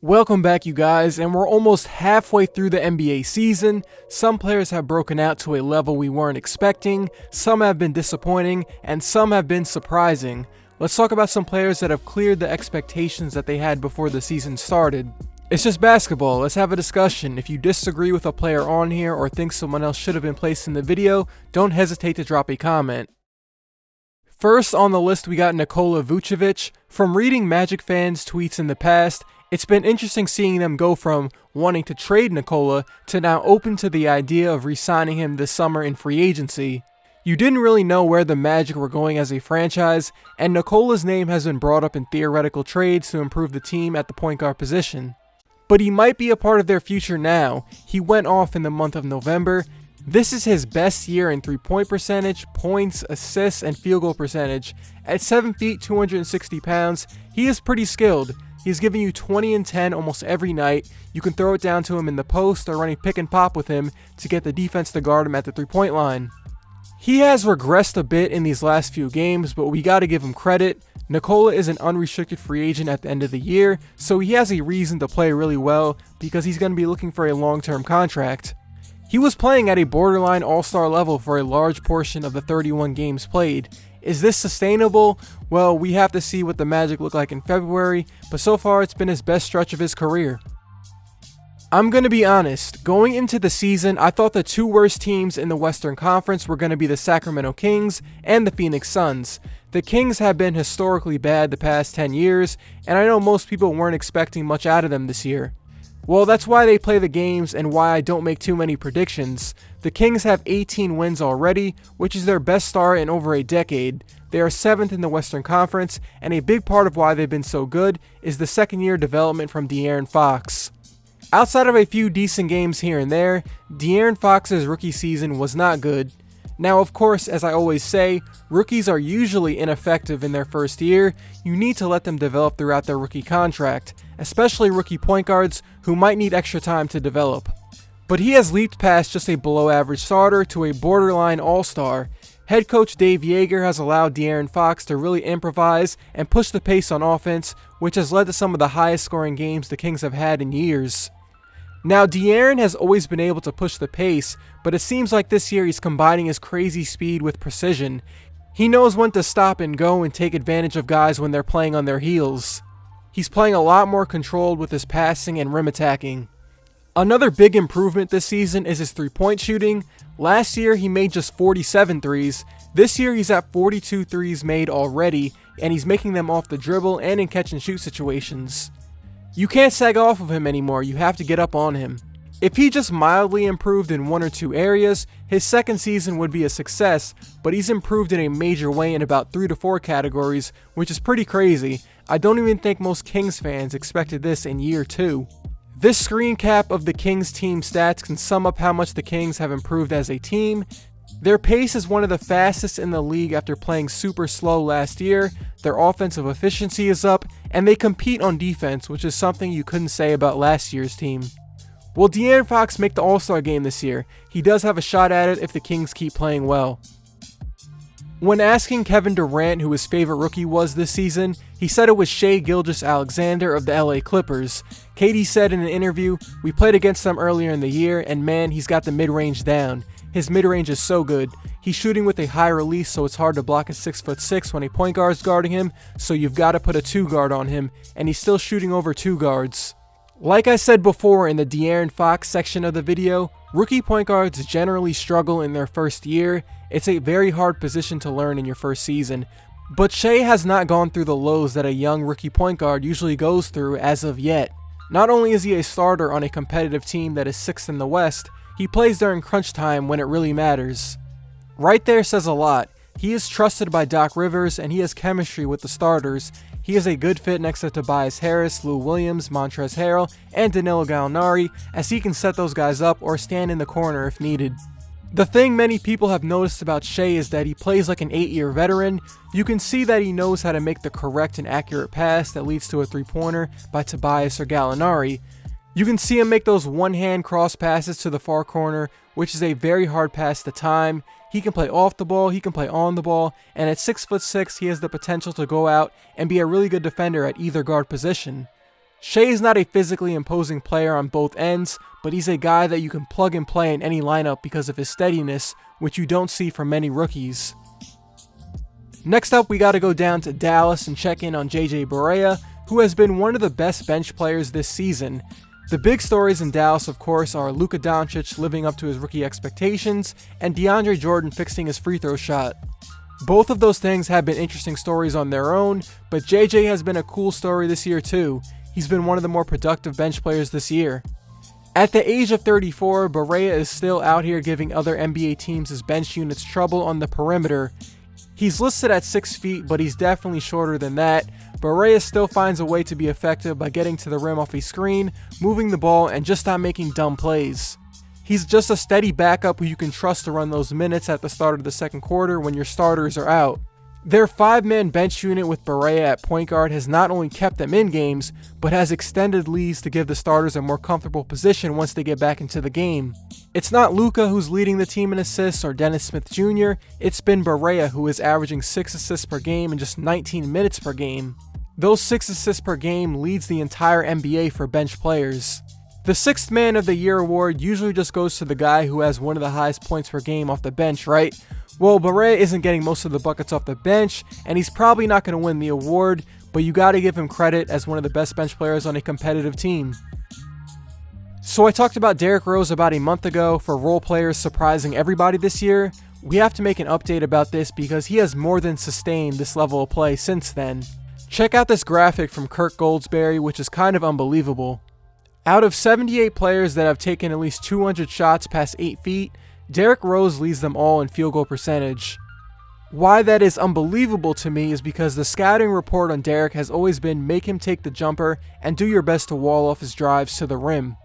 Welcome back, you guys, and we're almost halfway through the NBA season. Some players have broken out to a level we weren't expecting, some have been disappointing, and some have been surprising. Let's talk about some players that have cleared the expectations that they had before the season started. It's just basketball, let's have a discussion. If you disagree with a player on here or think someone else should have been placed in the video, don't hesitate to drop a comment. First on the list, we got Nikola Vukovich. From reading Magic fans' tweets in the past, it's been interesting seeing them go from wanting to trade Nikola to now open to the idea of re-signing him this summer in free agency. You didn't really know where the Magic were going as a franchise, and Nikola's name has been brought up in theoretical trades to improve the team at the point guard position. But he might be a part of their future now. He went off in the month of November. This is his best year in three-point percentage, points, assists, and field goal percentage. At 7 feet, 260 pounds, he is pretty skilled. He's giving you 20 and 10 almost every night. You can throw it down to him in the post or running pick and pop with him to get the defense to guard him at the three-point line. He has regressed a bit in these last few games, but we gotta give him credit. Nikola is an unrestricted free agent at the end of the year, so he has a reason to play really well because he's going to be looking for a long-term contract. He was playing at a borderline all-star level for a large portion of the 31 games played. Is this sustainable? Well, we have to see what the Magic look like in February, but so far it's been his best stretch of his career. I'm going to be honest, going into the season, I thought the two worst teams in the Western Conference were going to be the Sacramento Kings and the Phoenix Suns. The Kings have been historically bad the past 10 years, and I know most people weren't expecting much out of them this year. Well, that's why they play the games and why I don't make too many predictions. The Kings have 18 wins already, which is their best start in over a decade. They are 7th in the Western Conference, and a big part of why they've been so good is the second-year development from De'Aaron Fox. Outside of a few decent games here and there, De'Aaron Fox's rookie season was not good. Now, of course, as I always say, rookies are usually ineffective in their first year. You need to let them develop throughout their rookie contract, especially rookie point guards who might need extra time to develop. But he has leaped past just a below-average starter to a borderline all-star. Head coach Dave Joerger has allowed De'Aaron Fox to really improvise and push the pace on offense, which has led to some of the highest scoring games the Kings have had in years. Now, De'Aaron has always been able to push the pace, but it seems like this year he's combining his crazy speed with precision. He knows when to stop and go and take advantage of guys when they're playing on their heels. He's playing a lot more controlled with his passing and rim attacking. Another big improvement this season is his three-point shooting. Last year he made just 47 threes. This year he's at 42 threes made already, and he's making them off the dribble and in catch-and-shoot situations. You can't sag off of him anymore, you have to get up on him. If he just mildly improved in one or two areas, his second season would be a success, but he's improved in a major way in about 3 to 4 categories, which is pretty crazy. I don't even think most Kings fans expected this in year 2. This screen cap of the Kings team stats can sum up how much the Kings have improved as a team. Their pace is one of the fastest in the league after playing super slow last year, their offensive efficiency is up, and they compete on defense, which is something you couldn't say about last year's team. Will De'Aaron Fox make the All-Star game this year? He does have a shot at it if the Kings keep playing well. When asking Kevin Durant who his favorite rookie was this season, he said it was Shai GilgeousAlexander of the LA Clippers. KD said in an interview, "We played against them earlier in the year, and man, he's got the mid-range down. His mid-range is so good. He's shooting with a high release, so it's hard to block a 6'6" when a point guard's guarding him, so you've got to put a 2 guard on him, and he's still shooting over 2 guards. Like I said before in the De'Aaron Fox section of the video, rookie point guards generally struggle in their first year. It's a very hard position to learn in your first season. But Shai has not gone through the lows that a young rookie point guard usually goes through as of yet. Not only is he a starter on a competitive team that is 6th in the West, he plays during crunch time when it really matters. Right there says a lot. He is trusted by Doc Rivers and he has chemistry with the starters. He is a good fit next to Tobias Harris, Lou Williams, Montrezl Harrell, and Danilo Gallinari, as he can set those guys up or stand in the corner if needed. The thing many people have noticed about Shai is that he plays like an 8-year veteran. You can see that he knows how to make the correct and accurate pass that leads to a three-pointer by Tobias or Gallinari. You can see him make those one-hand cross passes to the far corner, which is a very hard pass to time. He can play off the ball, he can play on the ball, and at 6'6", he has the potential to go out and be a really good defender at either guard position. Shai is not a physically imposing player on both ends, but he's a guy that you can plug and play in any lineup because of his steadiness, which you don't see from many rookies. Next up, we gotta go down to Dallas and check in on Barea, who has been one of the best bench players this season. The big stories in Dallas, of course, are Luka Doncic living up to his rookie expectations, and DeAndre Jordan fixing his free throw shot. Both of those things have been interesting stories on their own, but JJ has been a cool story this year too. He's been one of the more productive bench players this year. At the age of 34, Barea is still out here giving other NBA teams his bench units trouble on the perimeter. He's listed at 6 feet, but he's definitely shorter than that. Barea still finds a way to be effective by getting to the rim off a screen, moving the ball, and just not making dumb plays. He's just a steady backup who you can trust to run those minutes at the start of the second quarter when your starters are out. Their 5-man bench unit with Barea at point guard has not only kept them in games, but has extended leads to give the starters a more comfortable position once they get back into the game. It's not Luka who's leading the team in assists or Dennis Smith Jr., it's been Barea who is averaging 6 assists per game in just 19 minutes per game. Those 6 assists per game leads the entire NBA for bench players. The 6th Man of the Year award usually just goes to the guy who has one of the highest points per game off the bench, right? Well, Barea isn't getting most of the buckets off the bench, and he's probably not going to win the award, but you gotta give him credit as one of the best bench players on a competitive team. So I talked about Derrick Rose about a month ago for role players surprising everybody this year. We have to make an update about this because he has more than sustained this level of play since then. Check out this graphic from Kirk Goldsberry, which is kind of unbelievable. Out of 78 players that have taken at least 200 shots past 8 feet, Derrick Rose leads them all in field goal percentage. Why that is unbelievable to me is because the scouting report on Derrick has always been make him take the jumper and do your best to wall off his drives to the rim.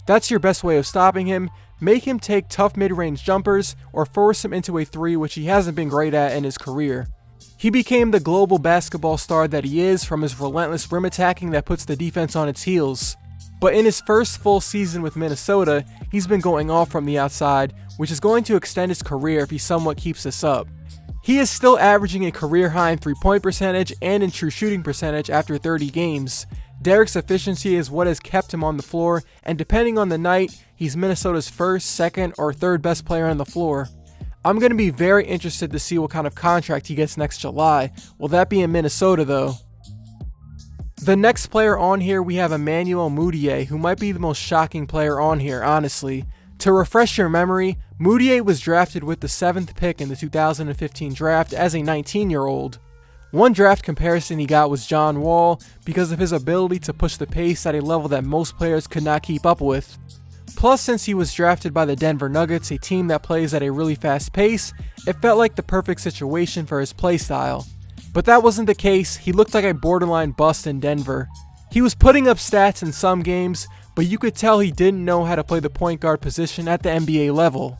That's your best way of stopping him. Make him take tough mid-range jumpers or force him into a 3, which he hasn't been great at in his career. He became the global basketball star that he is from his relentless rim attacking that puts the defense on its heels. But in his first full season with Minnesota, he's been going off from the outside, which is going to extend his career if he somewhat keeps this up. He is still averaging a career high in 3-point percentage and in true shooting percentage after 30 games. Derrick's efficiency is what has kept him on the floor, and depending on the night, he's Minnesota's first, second, or third best player on the floor. I'm going to be very interested to see what kind of contract he gets next July. Will that be in Minnesota though? The next player on here, we have Emmanuel Mudiay, who might be the most shocking player on here, honestly. To refresh your memory, Mudiay was drafted with the 7th pick in the 2015 draft as a 19-year-old. One draft comparison he got was John Wall because of his ability to push the pace at a level that most players could not keep up with. Plus, since he was drafted by the Denver Nuggets, a team that plays at a really fast pace, it felt like the perfect situation for his play style. But that wasn't the case. He looked like a borderline bust in Denver. He was putting up stats in some games, but you could tell he didn't know how to play the point guard position at the NBA level.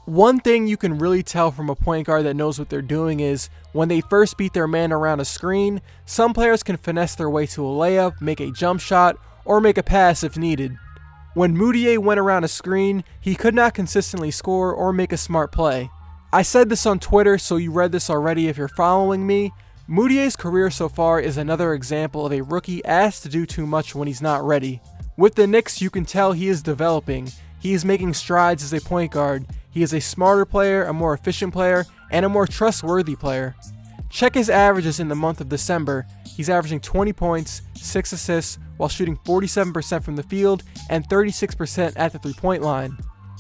One thing you can really tell from a point guard that knows what they're doing is, when they first beat their man around a screen, some players can finesse their way to a layup, make a jump shot, or make a pass if needed. When Mudiay went around a screen, he could not consistently score or make a smart play. I said this on Twitter, so you read this already if you're following me. Mudiay's career so far is another example of a rookie asked to do too much when he's not ready. With the Knicks, you can tell he is developing. He is making strides as a point guard. He is a smarter player, a more efficient player, and a more trustworthy player. Check his averages in the month of December. He's averaging 20 points, 6 assists, while shooting 47% from the field and 36% at the 3-point line.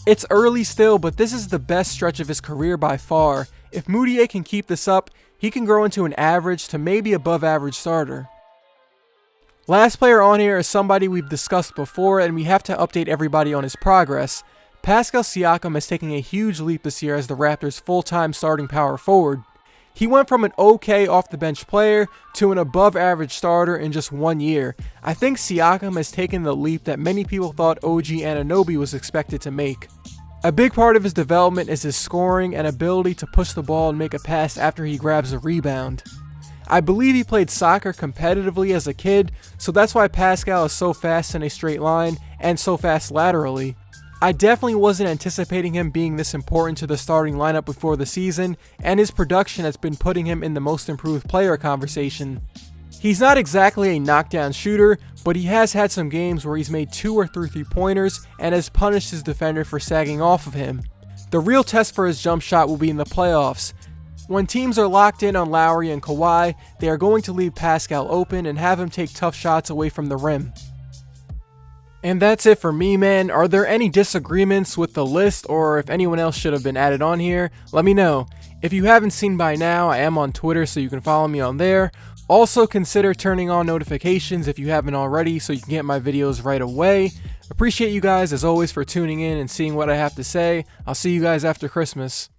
It's early still, but this is the best stretch of his career by far. If Mudiay can keep this up, he can grow into an average to maybe above average starter. Last player on here is somebody we've discussed before, and we have to update everybody on his progress. Pascal Siakam is taking a huge leap this year as the Raptors' full-time starting power forward. He went from an okay off-the-bench player to an above-average starter in just 1 year. I think Siakam has taken the leap that many people thought OG Anunoby was expected to make. A big part of his development is his scoring and ability to push the ball and make a pass after he grabs a rebound. I believe he played soccer competitively as a kid, so that's why Pascal is so fast in a straight line and so fast laterally. I definitely wasn't anticipating him being this important to the starting lineup before the season, and his production has been putting him in the most improved player conversation. He's not exactly a knockdown shooter, but he has had some games where he's made 2 or 3 3-pointers and has punished his defender for sagging off of him. The real test for his jump shot will be in the playoffs. When teams are locked in on Lowry and Kawhi, they are going to leave Pascal open and have him take tough shots away from the rim. And that's it for me, man. Are there any disagreements with the list, or if anyone else should have been added on here? Let me know. If you haven't seen by now, I am on Twitter, so you can follow me on there. Also, consider turning on notifications if you haven't already, so you can get my videos right away. Appreciate you guys, as always, for tuning in and seeing what I have to say. I'll see you guys after Christmas.